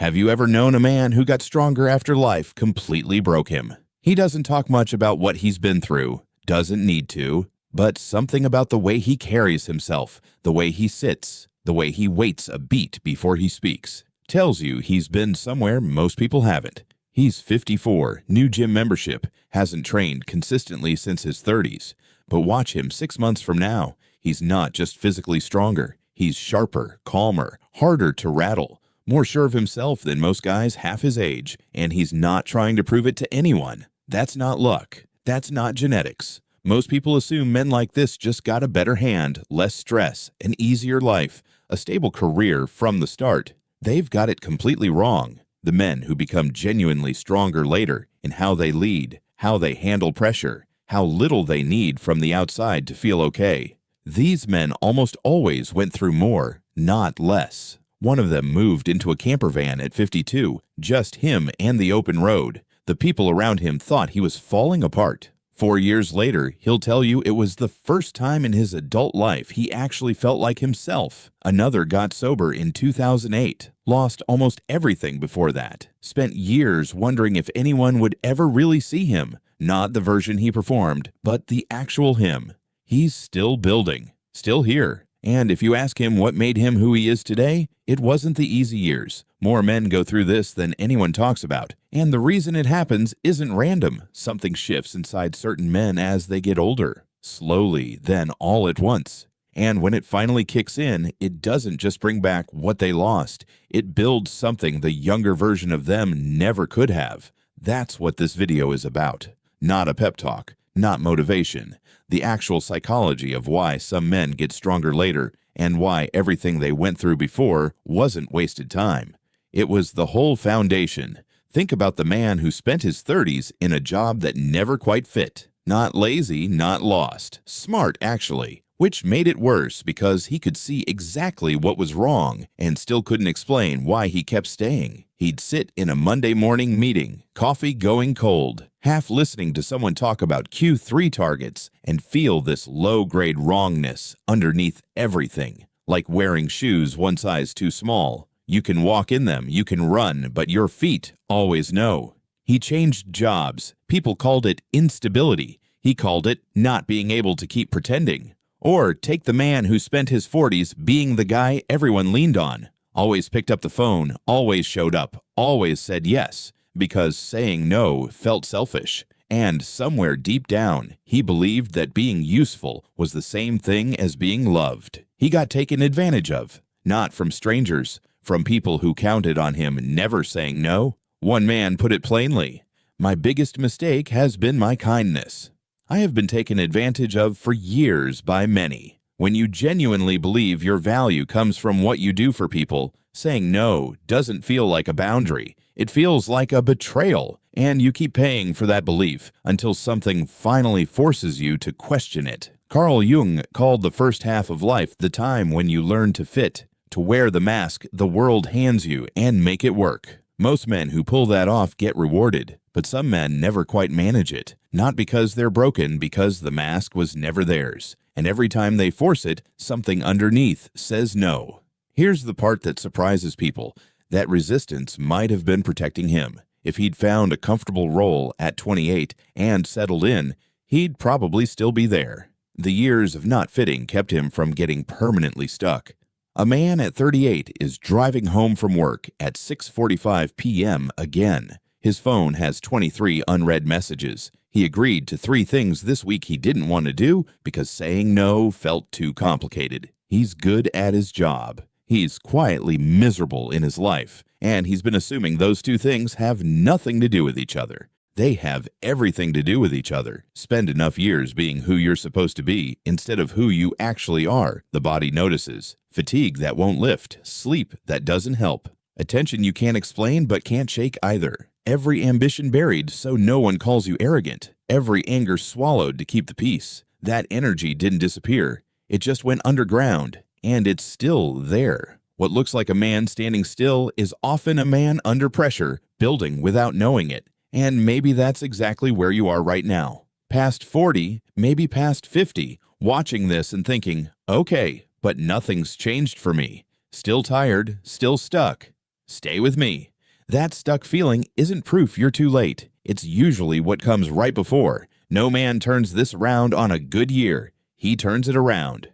Have you ever known a man who got stronger after life completely broke him? He doesn't talk much about what he's been through, doesn't need to, but something about the way he carries himself, the way he sits, the way he waits a beat before he speaks, tells you he's been somewhere most people haven't. He's 54, new gym membership, hasn't trained consistently since his 30s. But watch him 6 months from now. He's not just physically stronger, he's sharper, calmer, harder to rattle, more sure of himself than most guys half his age, and he's not trying to prove it to anyone. That's not luck. That's not genetics. Most people assume men like this just got a better hand, less stress, an easier life, a stable career from the start. They've got it completely wrong. The men who become genuinely stronger later in how they lead, how they handle pressure, how little they need from the outside to feel okay. These men almost always went through more, not less. One of them moved into a camper van at 52, just him and the open road. The people around him thought he was falling apart. 4 years later, he'll tell you it was the first time in his adult life he actually felt like himself. Another got sober in 2008, lost almost everything before that, spent years wondering if anyone would ever really see him. Not the version he performed, but the actual him. He's still building, still here. And if you ask him what made him who he is today, it wasn't the easy years. More men go through this than anyone talks about. And the reason it happens isn't random. Something shifts inside certain men as they get older. Slowly, then all at once. And when it finally kicks in, it doesn't just bring back what they lost. It builds something the younger version of them never could have. That's what this video is about. Not a pep talk, not motivation. The actual psychology of why some men get stronger later and why everything they went through before wasn't wasted time. It was the whole foundation. Think about the man who spent his 30s in a job that never quite fit. Not lazy, not lost. Smart, actually. Which made it worse because he could see exactly what was wrong and still couldn't explain why he kept staying. He'd sit in a Monday morning meeting, coffee going cold, half listening to someone talk about Q3 targets and feel this low-grade wrongness underneath everything, like wearing shoes one size too small. You can walk in them, you can run, but your feet always know. He changed jobs. People called it instability. He called it not being able to keep pretending. Or take the man who spent his 40s being the guy everyone leaned on. Always picked up the phone, always showed up, always said yes, because saying no felt selfish. And somewhere deep down, he believed that being useful was the same thing as being loved. He got taken advantage of, not from strangers, from people who counted on him never saying no. One man put it plainly, "My biggest mistake has been my kindness." I have been taken advantage of for years by many. When you genuinely believe your value comes from what you do for people, saying no doesn't feel like a boundary. It feels like a betrayal, and you keep paying for that belief until something finally forces you to question it. Carl Jung called the first half of life the time when you learn to fit, to wear the mask the world hands you and make it work. Most men who pull that off get rewarded, but some men never quite manage it. Not because they're broken, because the mask was never theirs. And every time they force it, something underneath says no. Here's the part that surprises people. That resistance might have been protecting him. If he'd found a comfortable role at 28 and settled in, he'd probably still be there. The years of not fitting kept him from getting permanently stuck. A man at 38 is driving home from work at 6:45 p.m. again. His phone has 23 unread messages. He agreed to 3 things this week he didn't want to do because saying no felt too complicated. He's good at his job. He's quietly miserable in his life, and he's been assuming those 2 things have nothing to do with each other. They have everything to do with each other. Spend enough years being who you're supposed to be instead of who you actually are. The body notices. Fatigue that won't lift. Sleep that doesn't help. Attention you can't explain but can't shake either. Every ambition buried so no one calls you arrogant. Every anger swallowed to keep the peace. That energy didn't disappear. It just went underground, and it's still there. What looks like a man standing still is often a man under pressure, building without knowing it. And maybe that's exactly where you are right now. Past 40, maybe past 50, watching this and thinking, okay, but nothing's changed for me. Still tired, still stuck. Stay with me. That stuck feeling isn't proof you're too late. It's usually what comes right before. No man turns this around on a good year. He turns it around.